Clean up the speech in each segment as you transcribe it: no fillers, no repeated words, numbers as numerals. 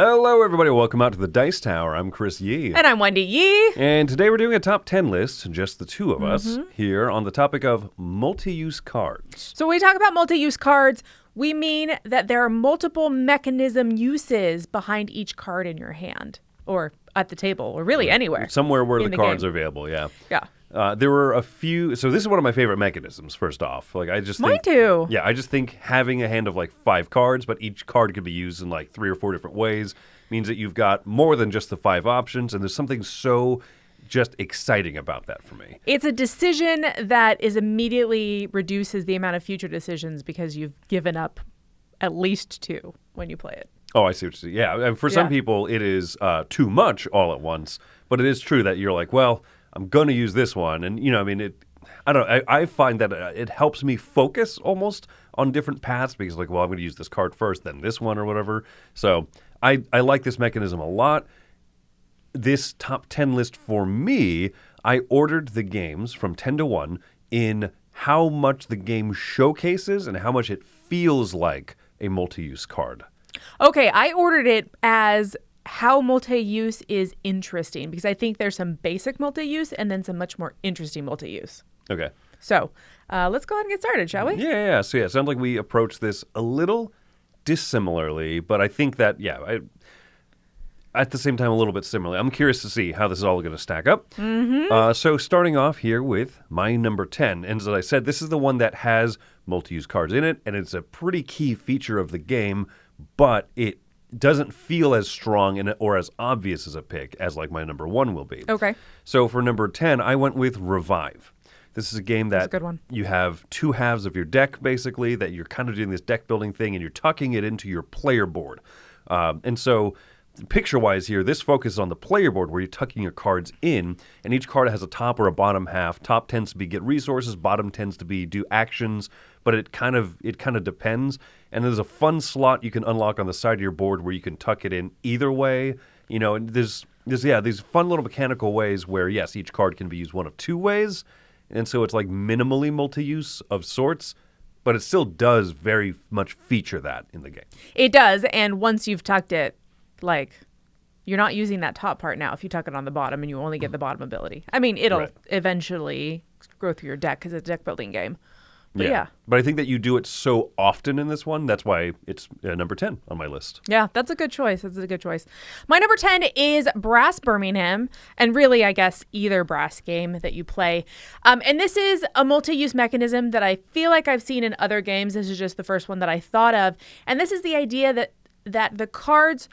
Hello, everybody. Welcome out to the Dice Tower. I'm Chris Yee. And I'm Wendy Yee. And today we're doing a top 10 list, just the two of us, here on the topic of multi-use cards. So when we talk about multi-use cards, we mean that there are multiple mechanism uses behind each card in your hand, or at the table, or really anywhere. Somewhere where the cards game. are available, yeah. Yeah. There were a few. So this is one of my favorite mechanisms. First off, I just Mine think, too. Yeah, I just think having a hand of 5 cards, but each card could be used in 3 or 4 different ways, means that you've got more than just the 5 options, and there's something so just exciting about that for me. It's a decision that immediately reduces the amount of future decisions because you've given up at least 2 when you play it. Oh, I see what you see. Yeah, and for some people, it is too much all at once, but it is true that you're like, well, I'm going to use this one. And, I find that it helps me focus almost on different paths because, I'm going to use this card first, then this one or whatever. So I like this mechanism a lot. This top 10 list for me, I ordered the games from 10 to 1 in how much the game showcases and how much it feels like a multi-use card. Okay, I ordered it as how multi-use is interesting because I think there's some basic multi-use and then some much more interesting multi-use. Okay. So let's go ahead and get started, shall we? Yeah. So, it sounds like we approach this a little dissimilarly, but I think that, at the same time, a little bit similarly. I'm curious to see how this is all going to stack up. So starting off here with my number 10. And as I said, this is the one that has multi-use cards in it, and it's a pretty key feature of the game, but it doesn't feel as strong or as obvious as a pick as my number 1 will be. Okay. So for number 10, I went with Revive. This is a game that a good one. You have 2 halves of your deck, basically, that you're kind of doing this deck building thing, and you're tucking it into your player board. And so picture-wise here, this focuses on the player board where you're tucking your cards in, and each card has a top or a bottom half. Top tends to be get resources, bottom tends to be do actions, but it kind of depends. And there's a fun slot you can unlock on the side of your board where you can tuck it in either way. And there's these fun little mechanical ways where, yes, each card can be used one of 2 ways, and so it's minimally multi-use of sorts, but it still does very much feature that in the game. It does, and once you've tucked it, you're not using that top part now if you tuck it on the bottom and you only get the bottom ability. I mean, it'll eventually go through your deck because it's a deck building game. But yeah. But I think that you do it so often in this one. That's why it's number 10 on my list. Yeah, that's a good choice. My number 10 is Brass Birmingham, and really, I guess, either brass game that you play. And this is a multi-use mechanism that I feel like I've seen in other games. This is just the first one that I thought of. And this is the idea that the cards,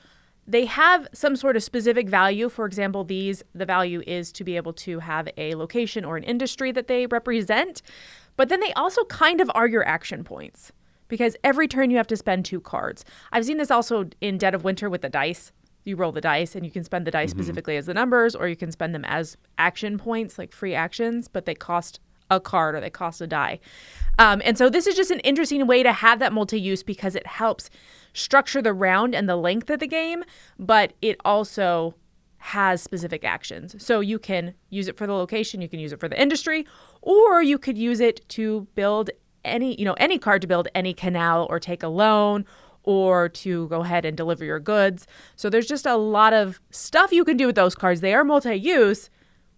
they have some sort of specific value. For example, the value is to be able to have a location or an industry that they represent. But then they also kind of are your action points because every turn you have to spend 2 cards. I've seen this also in Dead of Winter with the dice. You roll the dice and you can spend the dice specifically as the numbers, or you can spend them as action points, like free actions, but they cost a card or they cost a die. And so this is just an interesting way to have that multi-use because it helps structure the round and the length of the game, but it also has specific actions. So you can use it for the location, you can use it for the industry, or you could use it to build any card to build any canal or take a loan or to go ahead and deliver your goods. So there's just a lot of stuff you can do with those cards. They are multi-use,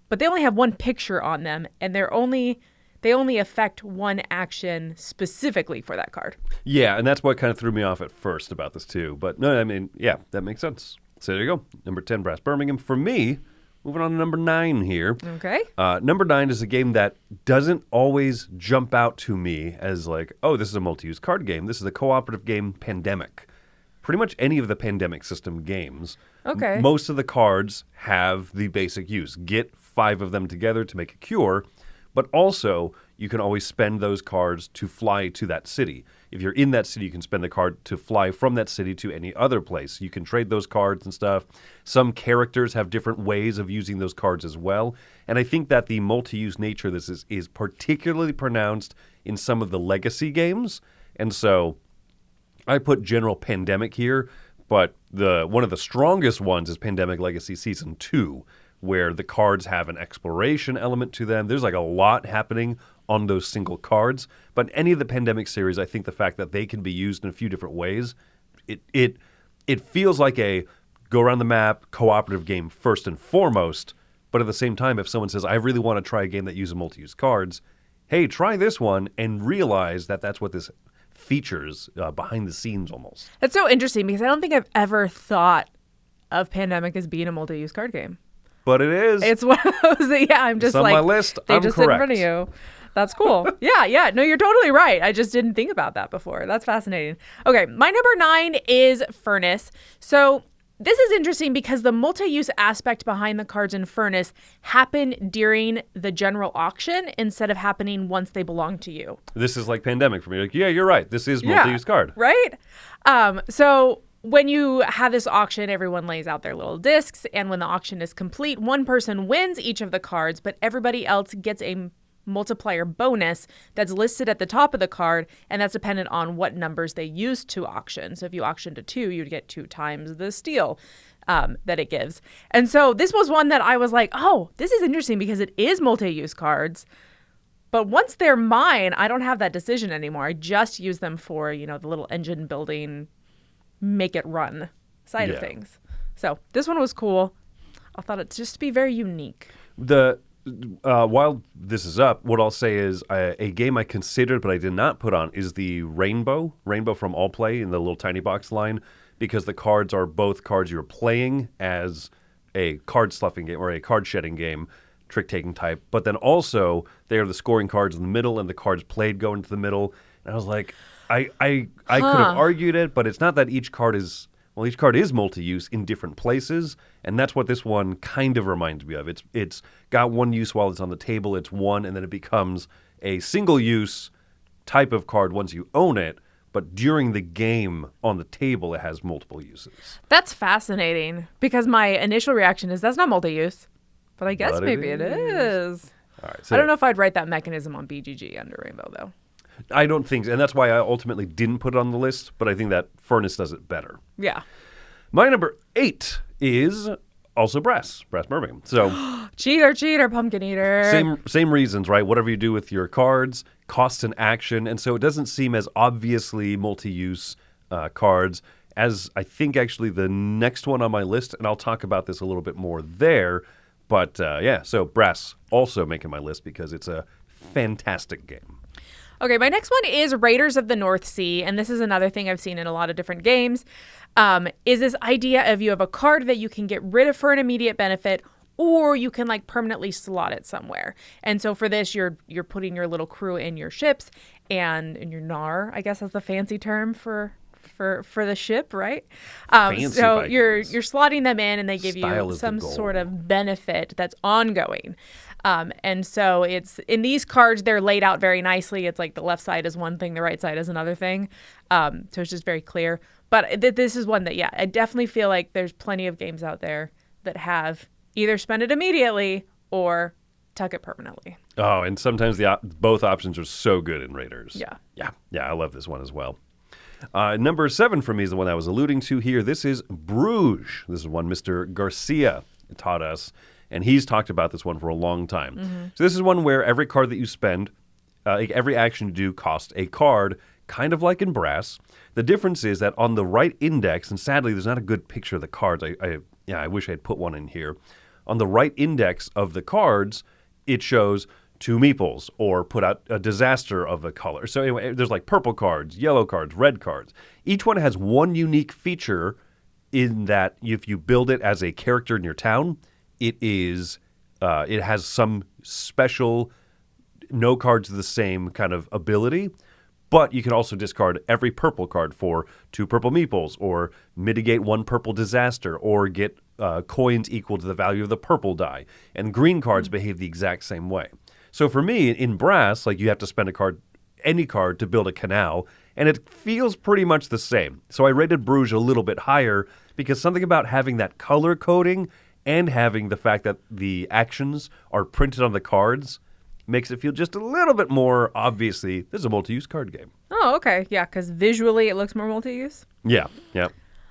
but they only have 1 picture on them, and they only affect 1 action specifically for that card. Yeah, and that's what kind of threw me off at first about this too. But no, I mean, yeah, that makes sense. So there you go. Number 10, Brass Birmingham. For me, moving on to number 9 here. Okay. Number 9 is a game that doesn't always jump out to me as this is a multi-use card game. This is the cooperative game Pandemic. Pretty much any of the Pandemic system games. Okay. Most of the cards have the basic use. Get 5 of them together to make a cure, but also you can always spend those cards to fly to that city. If you're in that city, you can spend the card to fly from that city to any other place. You can trade those cards and stuff. Some characters have different ways of using those cards as well. And I think that the multi-use nature of this is particularly pronounced in some of the legacy games. And so I put General Pandemic here, but one of the strongest ones is Pandemic Legacy Season 2, where the cards have an exploration element to them. There's a lot happening on those single cards. But any of the Pandemic series, I think the fact that they can be used in a few different ways, it it feels like a go around the map cooperative game first and foremost. But at the same time, if someone says, I really want to try a game that uses multi-use cards, hey, try this one and realize that that's what this features behind the scenes almost. That's so interesting because I don't think I've ever thought of Pandemic as being a multi-use card game. But it is. It's one of those that, I'm just it's on my list. They I'm just correct. sit in front of you. That's cool. Yeah. No, you're totally right. I just didn't think about that before. That's fascinating. Okay, my number 9 is Furnace. So this is interesting because the multi-use aspect behind the cards in Furnace happen during the general auction instead of happening once they belong to you. This is like Pandemic for me. Like, yeah, you're right. This is multi-use card. Right? So when you have this auction, everyone lays out their little discs, and when the auction is complete, one person wins each of the cards, but everybody else gets a multiplier bonus that's listed at the top of the card, and that's dependent on what numbers they use to auction. So if you auction to 2, you'd get 2 times the steal that it gives. And so this was one that I was like, oh, this is interesting because it is multi-use cards. But once they're mine, I don't have that decision anymore. I just use them for, the little engine building, make it run side of things. So this one was cool. I thought it just to be very unique. While this is up, what I'll say is a game I considered but I did not put on is the Rainbow from All Play in the little tiny box line, because the cards are both cards you're playing as a card stuffing game or a card shedding game, trick-taking type, but then also they are the scoring cards in the middle and the cards played go into the middle. And I was like, I could have argued it, but it's not that each card is multi-use in different places, and that's what this one kind of reminds me of. It's got one use while it's on the table, it's one, and then it becomes a single-use type of card once you own it, but during the game on the table, it has multiple uses. That's fascinating, because my initial reaction is that's not multi-use, but I guess maybe it is. All right, so I don't know if I'd write that mechanism on BGG under Rainbow, though. I don't think so, and that's why I ultimately didn't put it on the list, but I think that Furnace does it better. Yeah. My number 8 is also Brass Birmingham. So cheater, pumpkin eater. Same reasons, right? Whatever you do with your cards costs an action, and so it doesn't seem as obviously multi-use cards as I think actually the next one on my list, and I'll talk about this a little bit more there. But so Brass also making my list because it's a fantastic game. Okay, my next one is Raiders of the North Sea, and this is another thing I've seen in a lot of different games, is this idea of you have a card that you can get rid of for an immediate benefit, or you can permanently slot it somewhere. And so for this, you're putting your little crew in your ships, and in your nar, I guess that's the fancy term for the ship, right? So you're slotting them in, and they give you some sort of benefit that's ongoing. And so it's in these cards, they're laid out very nicely. It's like the left side is one thing, the right side is another thing. So it's just very clear. But this is one that, I definitely feel like there's plenty of games out there that have either spend it immediately or tuck it permanently. Oh, and sometimes both options are so good in Raiders. Yeah. I love this one as well. Number 7 for me is the one I was alluding to here. This is Brugge. This is one Mr. Garcia taught us. And he's talked about this one for a long time. Mm-hmm. So this is one where every card that you spend, every action you do costs a card, kind of like in Brass. The difference is that on the right index, and sadly there's not a good picture of the cards. I wish I had put one in here. On the right index of the cards, it shows 2 meeples or put out a disaster of a color. So anyway, there's purple cards, yellow cards, red cards. Each one has one unique feature in that if you build it as a character in your town, it has some special, no cards the same kind of ability, but you can also discard every purple card for 2 purple meeples, or mitigate 1 purple disaster, or get coins equal to the value of the purple die. And green cards behave the exact same way. So for me, in Brass, you have to spend any card to build a canal, and it feels pretty much the same. So I rated Brugge a little bit higher because something about having that color coding and having the fact that the actions are printed on the cards makes it feel just a little bit more obviously this is a multi-use card game. Oh, okay. Yeah, because visually it looks more multi-use. Yeah.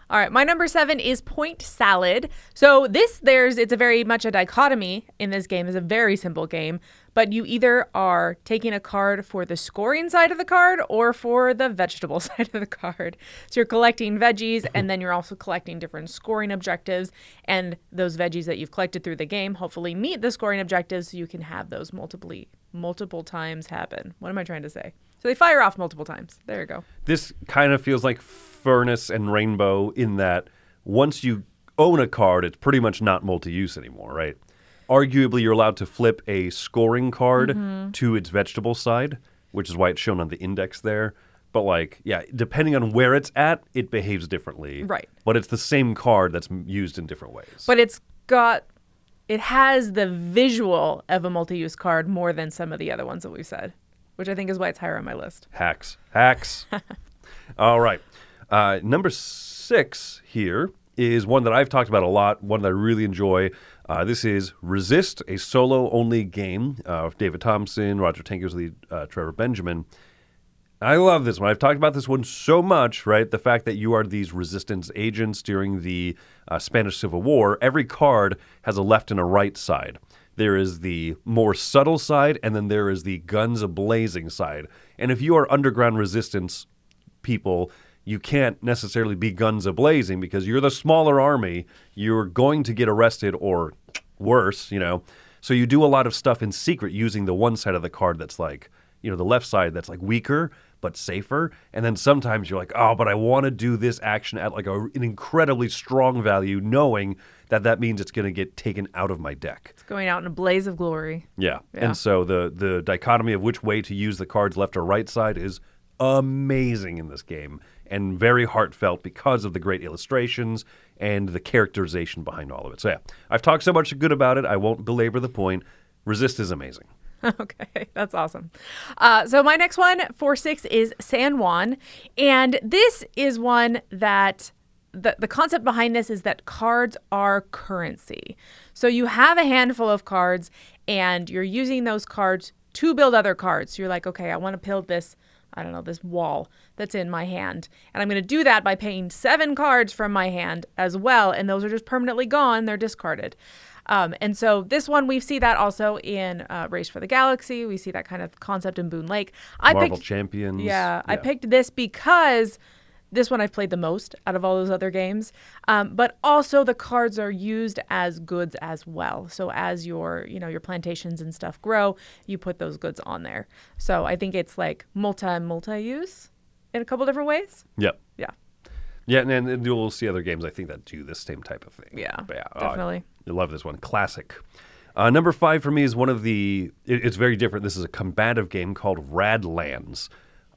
All right, my number 7 is Point Salad. So it's a very much a dichotomy in this game. It's a very simple game, but you either are taking a card for the scoring side of the card or for the vegetable side of the card. So you're collecting veggies, and then you're also collecting different scoring objectives, and those veggies that you've collected through the game hopefully meet the scoring objectives so you can have those multiple times happen. What am I trying to say? So they fire off multiple times. There you go. This kind of feels like Furnace and Rainbow in that once you own a card, it's pretty much not multi-use anymore, right? Arguably, you're allowed to flip a scoring card to its vegetable side, which is why it's shown on the index there. But depending on where it's at, it behaves differently. Right. But it's the same card that's used in different ways. But it has the visual of a multi-use card more than some of the other ones that we've said, which I think is why it's higher on my list. Hacks. All right. Number 6 here is one that I've talked about a lot, one that I really enjoy. This is Resist, a solo-only game of David Thompson, Roger Tankersley, Trevor Benjamin. I love this one. I've talked about this one so much, right? The fact that you are these resistance agents during the Spanish Civil War. Every card has a left and a right side. There is the more subtle side, and then there is the guns a-blazing side. And if you are underground resistance people, you can't necessarily be guns a-blazing because you're the smaller army. You're going to get arrested or worse, So you do a lot of stuff in secret using the one side of the card that's like, the left side that's like weaker but safer. And then sometimes you're like, oh, but I want to do this action at like an incredibly strong value, knowing that means it's going to get taken out of my deck. It's going out in a blaze of glory. Yeah. And so the dichotomy of which way to use the cards left or right side is amazing in this game and very heartfelt because of the great illustrations and the characterization behind all of it. So yeah, I've talked so much good about it, I won't belabor the point. Resist is amazing. Okay, that's awesome. So my next one, 4-6, is San Juan. And this is one that the concept behind this is that cards are currency. So you have a handful of cards and you're using those cards to build other cards. So you're like, okay, I want to build this, this wall that's in my hand. And I'm going to do that by paying 7 cards from my hand as well. And those are just permanently gone. They're discarded. And so this one, we see that also in Race for the Galaxy. We see that kind of concept in Boone Lake. Marvel Champions. Yeah, I picked this because this one I've played the most out of all those other games. But also the cards are used as goods as well. So as your plantations and stuff grow, you put those goods on there. So I think it's like multi-use in a couple different ways. Yep. Yeah. Yeah, and you'll see other games, I think, that do this same type of thing. Yeah, definitely. I love this one. Classic. Number 5 for me is one of it's very different. This is a combative game called Radlands.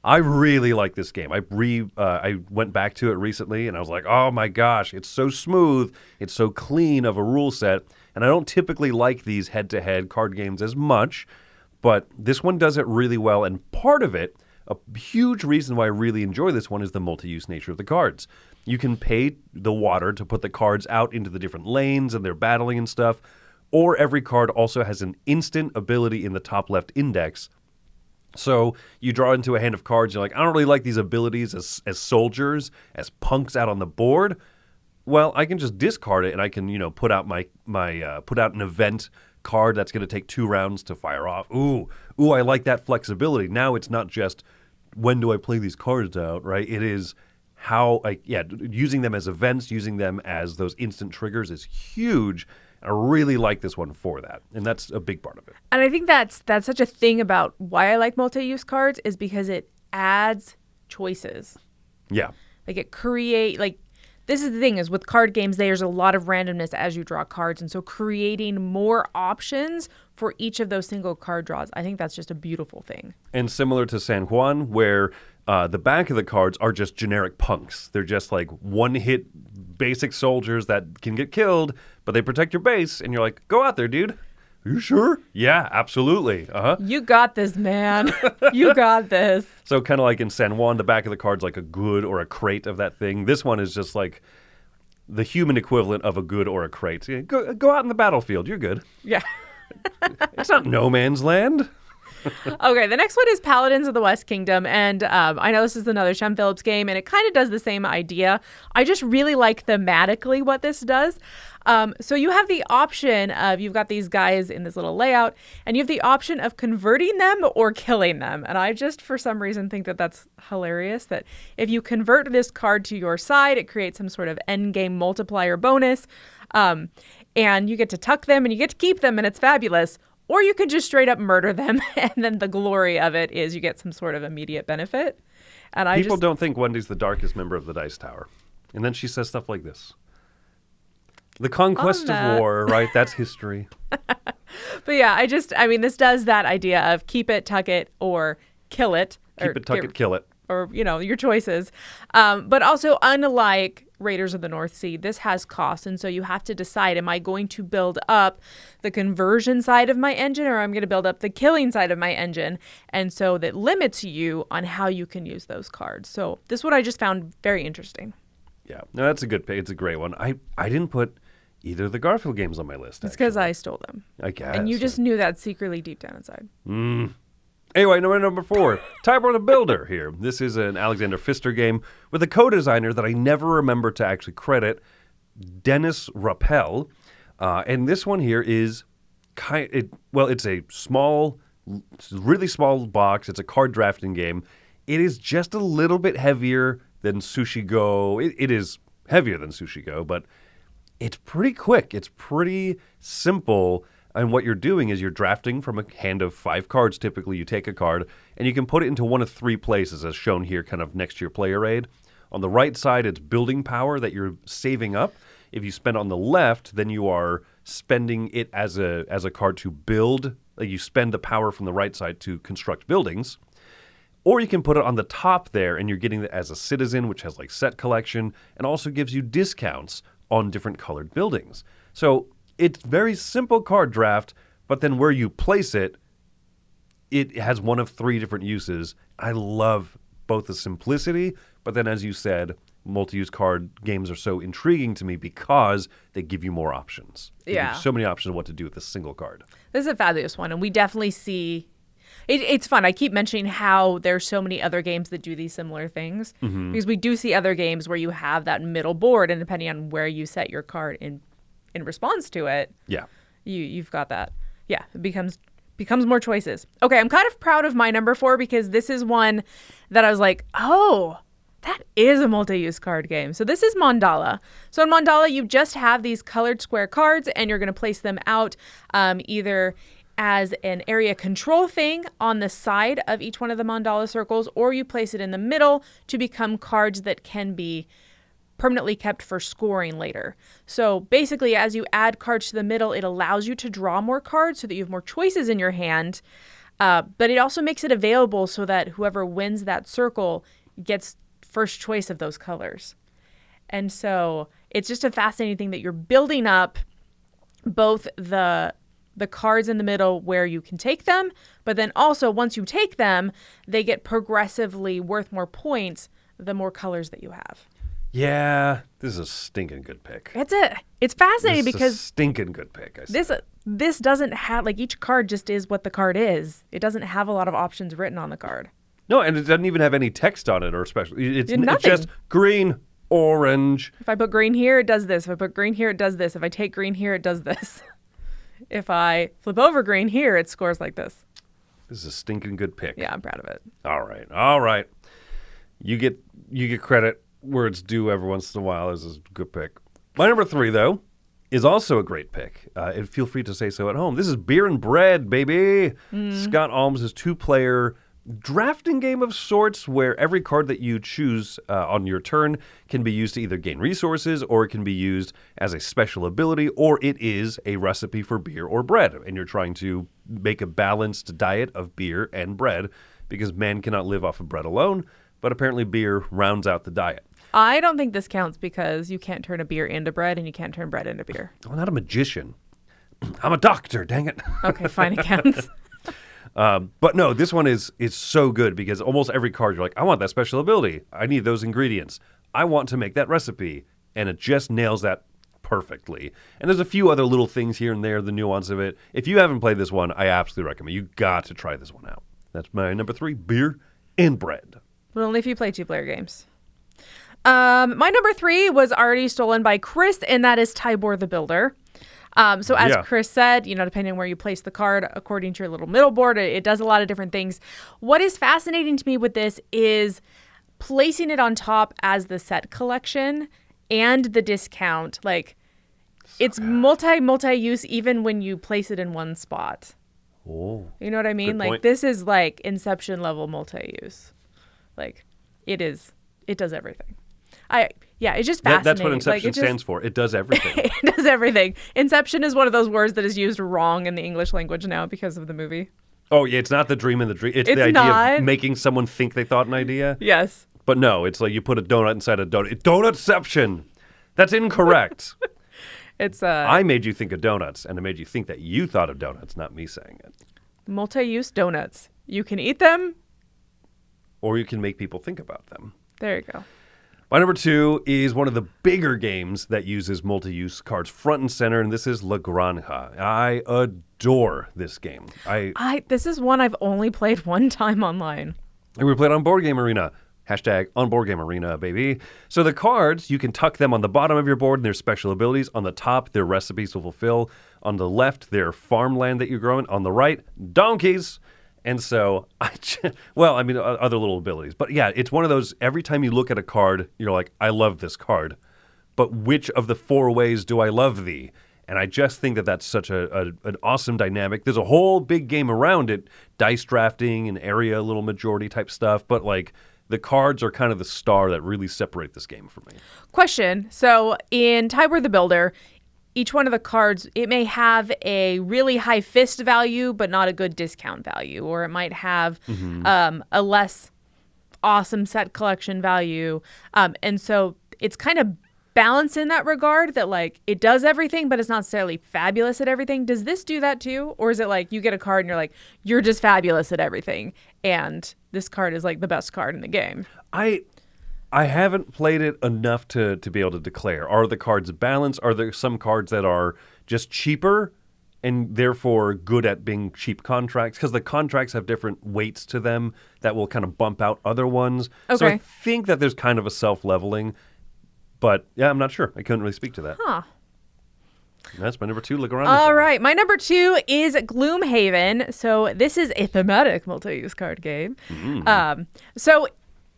I really like this game. I went back to it recently, and I was like, oh my gosh, it's so smooth. It's so clean of a rule set. And I don't typically like these head-to-head card games as much, but this one does it really well. And part of it, a huge reason why I really enjoy this one, is the multi-use nature of the cards. You can pay the water to put the cards out into the different lanes and they're battling and stuff, or every card also has an instant ability in the top left index. So you draw into a hand of cards, you're like, I don't really like these abilities as soldiers, as punks out on the board. Well, I can just discard it and I can, put out put out an event card that's going to take 2 rounds to fire off. Ooh, I like that flexibility. Now it's not just when do I play these cards out, right? It is using them as events, using them as those instant triggers is huge. I really like this one for that, and that's a big part of it. And I think that's such a thing about why I like multi-use cards is because it adds choices. Yeah. This is the thing is with card games, there's a lot of randomness as you draw cards. And so creating more options for each of those single card draws, I think that's just a beautiful thing. And similar to San Juan, where the back of the cards are just generic punks. They're just like one-hit basic soldiers that can get killed, but they protect your base. And you're like, go out there, dude. Are you sure? Yeah, absolutely. Uh-huh. You got this, man. You got this. So kind of like in San Juan, the back of the card's like a good or a crate of that thing. This one is just like the human equivalent of a good or a crate. Go out in the battlefield. You're good. Yeah. It's not no man's land. Okay, the next one is Paladins of the West Kingdom. And I know this is another Shem Phillips game, and it kind of does the same idea. I just really like thematically what this does. So you have the option of, you've got these guys in this little layout, and you have the option of converting them or killing them. And I just, for some reason, think that that's hilarious, that if you convert this card to your side, it creates some sort of end game multiplier bonus. And you get to tuck them and you get to keep them, and it's fabulous. Or you could just straight up murder them, and then the glory of it is you get some sort of immediate benefit. And People don't think Wendy's the darkest member of the Dice Tower. And then she says stuff like this. The conquest of war, right? That's history. But yeah, this does that idea of keep it, tuck it, or kill it. Keep it, tuck it, kill it. Or, your choices. But also, unlike Raiders of the North Sea, this has costs. And so you have to decide, am I going to build up the conversion side of my engine, or I'm going to build up the killing side of my engine? And so that limits you on how you can use those cards. So this one I just found very interesting. Yeah, no, that's a good pick. It's a great one. I didn't put either of the Garfield games on my list. It's because I stole them. I guess. And you just knew that secretly deep down inside. Anyway, number 4, Tybor the Builder here. This is an Alexander Pfister game with a co-designer that I never remember to actually credit, Dennis Rappel. And this one here is it's a really small box. It's a card drafting game. It is just a little bit heavier than Sushi Go. It is heavier than Sushi Go, but it's pretty quick. It's pretty simple. And what you're doing is you're drafting from a hand of 5 cards. Typically, you take a card, and you can put it into one of 3 places, as shown here, kind of next to your player aid. On the right side, it's building power that you're saving up. If you spend on the left, then you are spending it as a card to build. Like you spend the power from the right side to construct buildings. Or you can put it on the top there, and you're getting it as a citizen, which has like set collection, and also gives you discounts on different colored buildings. So it's very simple card draft, but then where you place it, it has one of 3 different uses. I love both the simplicity, but then as you said, multi-use card games are so intriguing to me because they give you more options. They give you so many options of what to do with a single card. This is a fabulous one, and we definitely see... It's fun. I keep mentioning how there's so many other games that do these similar things, because we do see other games where you have that middle board, and depending on where you set your card in response to it, you've got that. Yeah, it becomes more choices. Okay, I'm kind of proud of my number 4 because this is one that I was like, oh, that is a multi-use card game. So this is Mandala. So in Mandala, you just have these colored square cards, and you're going to place them out either as an area control thing on the side of each one of the mandala circles, or you place it in the middle to become cards that can be permanently kept for scoring later. So basically, as you add cards to the middle, it allows you to draw more cards so that you have more choices in your hand, but it also makes it available so that whoever wins that circle gets first choice of those colors. And so it's just a fascinating thing that you're building up both the cards in the middle where you can take them, but then also once you take them, they get progressively worth more points the more colors that you have. Yeah, this is a stinking good pick. It's fascinating because a stinking good pick. This doesn't have, like, each card just is what the card is. It doesn't have a lot of options written on the card. No, and it doesn't even have any text on it or special. It's just green, orange. If I put green here, it does this. If I put green here, it does this. If I take green here, it does this. If I flip over green here, it scores like this. This is a stinking good pick. Yeah, I'm proud of it. All right. You get credit where it's due every once in a while. This is a good pick. My number 3, though, is also a great pick. And feel free to say so at home. This is Beer and Bread, baby. Scott Alms' 2-player drafting game of sorts where every card that you choose on your turn can be used to either gain resources, or it can be used as a special ability, or it is a recipe for beer or bread. And you're trying to make a balanced diet of beer and bread because man cannot live off of bread alone, but apparently beer rounds out the diet. I don't think this counts because you can't turn a beer into bread and you can't turn bread into beer. I'm not a magician. I'm a doctor, dang it. Okay, fine, it counts. But no, this one is so good because almost every card you're like, I want that special ability. I need those ingredients. I want to make that recipe. And it just nails that perfectly. And there's a few other little things here and there, the nuance of it. If you haven't played this one, I absolutely recommend. You got to try this one out. That's my number 3, beer and bread. But only if you play 2-player games. My number 3 was already stolen by Chris, and that is Tybor the Builder. So as Chris said, depending on where you place the card, according to your little middle board, it does a lot of different things. What is fascinating to me with this is placing it on top as the set collection and the discount. Like, it's multi-use even when you place it in one spot. Oh, you know what I mean? Like, point. This is like Inception level multi-use. Like, it does everything. It's just fascinating. That's what Inception stands for. It does everything. It does everything. Inception is one of those words that is used wrong in the English language now because of the movie. Oh, yeah, it's not the dream in the dream. It's the idea of making someone think they thought an idea. Yes. But no, it's like you put a donut inside a donut. Donutception. That's incorrect. I made you think of donuts, and I made you think that you thought of donuts, not me saying it. Multi-use donuts. You can eat them. Or you can make people think about them. There you go. My number 2 is one of the bigger games that uses multi-use cards front and center, and this is La Granja. I adore this game. This is one I've only played one time online. And we played on Board Game Arena. Hashtag on Board Game Arena, baby. So the cards, you can tuck them on the bottom of your board, and their special abilities. On the top, their recipes to fulfill. On the left, their farmland that you're growing. On the right, donkeys. And so, other little abilities. But yeah, it's one of those, every time you look at a card, you're like, I love this card. But which of the 4 ways do I love thee? And I just think that that's such an awesome dynamic. There's a whole big game around it, dice drafting and area little majority type stuff. But like, the cards are kind of the star that really separate this game for me. Question. So in Tybor the Builder, each one of the cards, it may have a really high fist value, but not a good discount value. Or it might have a less awesome set collection value. And so it's kind of balanced in that regard that, like, it does everything, but it's not necessarily fabulous at everything. Does this do that too? Or is it like you get a card and you're like, you're just fabulous at everything, and this card is like the best card in the game? I haven't played it enough to be able to declare. Are the cards balanced? Are there some cards that are just cheaper and therefore good at being cheap contracts? Because the contracts have different weights to them that will kind of bump out other ones. Okay. So I think that there's kind of a self-leveling. But yeah, I'm not sure. I couldn't really speak to that. Huh. And that's my number 2, La Granja. All right. My number 2 is Gloom Haven. So this is a thematic multi-use card game. So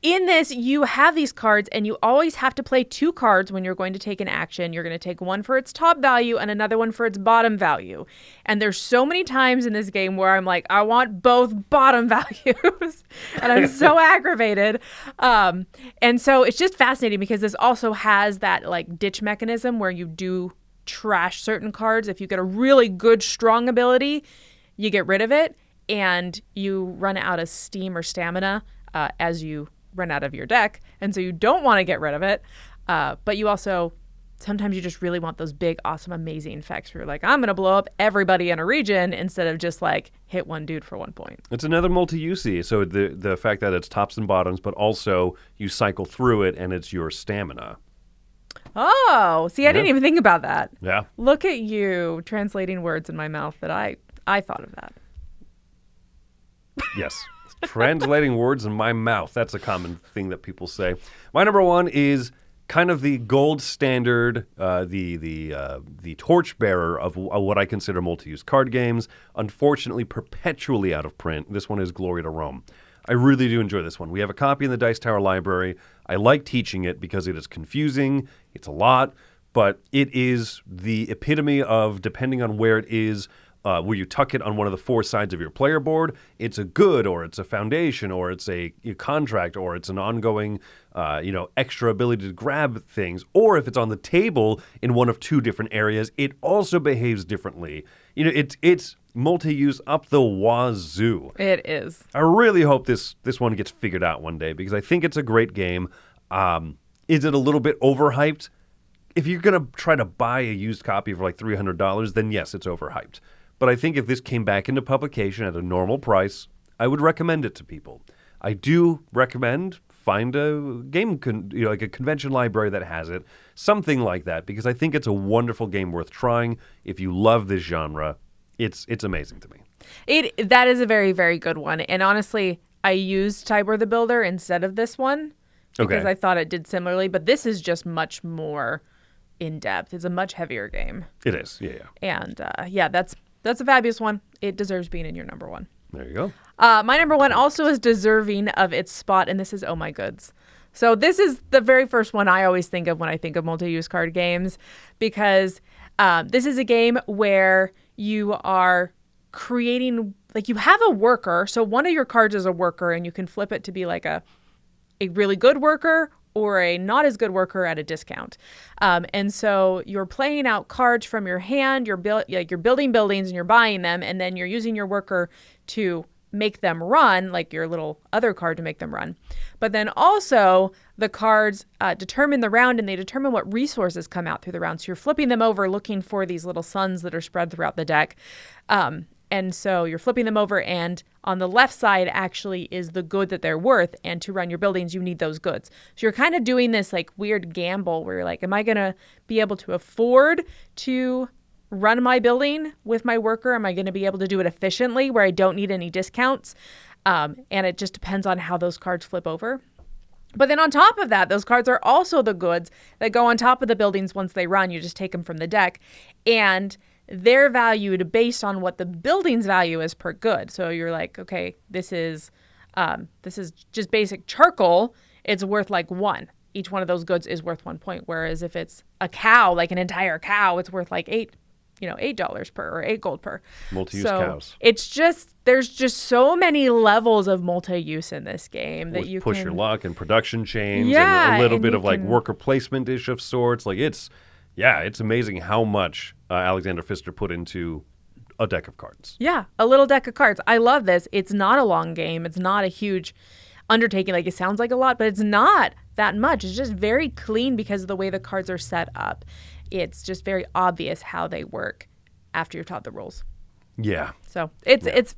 in this, you have these cards, and you always have to play 2 cards when you're going to take an action. You're going to take one for its top value and another one for its bottom value. And there's so many times in this game where I'm like, I want both bottom values. And I'm so aggravated. And so it's just fascinating because this also has that like ditch mechanism where you do trash certain cards. If you get a really good, strong ability, you get rid of it, and you run out of steam or stamina as you run out of your deck, and so you don't want to get rid of it, but you also sometimes you just really want those big, awesome, amazing effects where you're like, I'm going to blow up everybody in a region instead of just like hit one dude for 1 point. It's another multi-usey. So the fact that it's tops and bottoms, but also you cycle through it and it's your stamina. Oh, see, I didn't even think about that. Yeah. Look at you translating words in my mouth that I thought of that. Yes. Translating words in my mouth. That's a common thing that people say. My number 1 is kind of the gold standard, the torchbearer of what I consider multi-use card games. Unfortunately, perpetually out of print. This one is Glory to Rome. I really do enjoy this one. We have a copy in the Dice Tower library. I like teaching it because it is confusing. It's a lot, but it is the epitome of, depending on where it is, where you tuck it on one of the 4 sides of your player board, it's a good, or it's a foundation, or it's a contract, or it's an ongoing, extra ability to grab things. Or if it's on the table in one of 2 different areas, it also behaves differently. It's multi-use up the wazoo. It is. I really hope this one gets figured out one day because I think it's a great game. Is it a little bit overhyped? If you're going to try to buy a used copy for like $300, then yes, it's overhyped. But I think if this came back into publication at a normal price, I would recommend it to people. I do recommend find a game, like a convention library that has it, something like that, because I think it's a wonderful game worth trying. If you love this genre, it's amazing to me. That is a very, very good one. And honestly, I used Tybor the Builder instead of this one because I thought it did similarly, but this is just much more in depth. It's a much heavier game. It is, yeah. And that's a fabulous one. It deserves being in your number one. There you go. My number one also is deserving of its spot, and this is Oh My Goods. So this is the very first one I always think of when I think of multi-use card games, because this is a game where you are creating, like, you have a worker. So one of your cards is a worker, and you can flip it to be like a really good worker or a not as good worker at a discount. And so you're playing out cards from your hand, you're building buildings and you're buying them, and then you're using your worker to make them run, like your little other card to make them run. But then also the cards determine the round, and they determine what resources come out through the round. So you're flipping them over looking for these little suns that are spread throughout the deck. And so you're flipping them over, and on the left side actually is the good that they're worth. And to run your buildings, you need those goods. So you're kind of doing this like weird gamble where you're like, am I going to be able to afford to run my building with my worker? Am I going to be able to do it efficiently where I don't need any discounts? And it just depends on how those cards flip over. But then on top of that, those cards are also the goods that go on top of the buildings once they run. You just take them from the deck, and they're valued based on what the building's value is per good. So you're like, okay, this is just basic charcoal. It's worth like 1. Each one of those goods is worth 1 point. Whereas if it's a cow, like an entire cow, it's worth like $8 per, or 8 gold per. Multi-use cows. It's just, there's just so many levels of multi-use in this game that you push can your luck and production chains and a little bit of like worker placement-ish of sorts. Like it's amazing how much Alexander Pfister put into a deck of cards. Yeah, a little deck of cards. I love this. It's not a long game. It's not a huge undertaking. Like, it sounds like a lot, but it's not that much. It's just very clean because of the way the cards are set up. It's just very obvious how they work after you're taught the rules. Yeah. So it's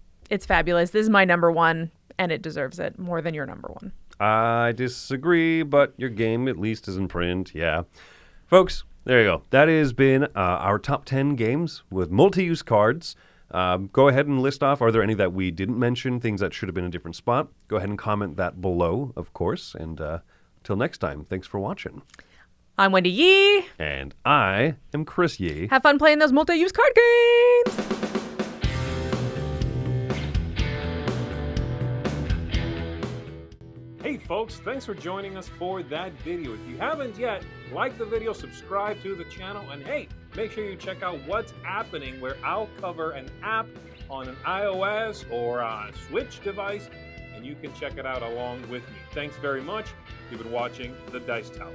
fabulous. This is my number one, and it deserves it more than your number one. I disagree, but your game at least is in print. Yeah. Folks, there you go. That has been our top 10 games with multi-use cards. Go ahead and list off, are there any that we didn't mention, things that should have been a different spot? Go ahead and comment that below, of course. And till next time, thanks for watching. I'm Wendy Yee. And I am Chris Yee. Have fun playing those multi-use card games. Hey folks, thanks for joining us for that video. If you haven't yet, like the video, subscribe to the channel, and hey, make sure you check out what's happening, where I'll cover an app on an iOS or a Switch device, and you can check it out along with me. Thanks very much. You've been watching The Dice Tower.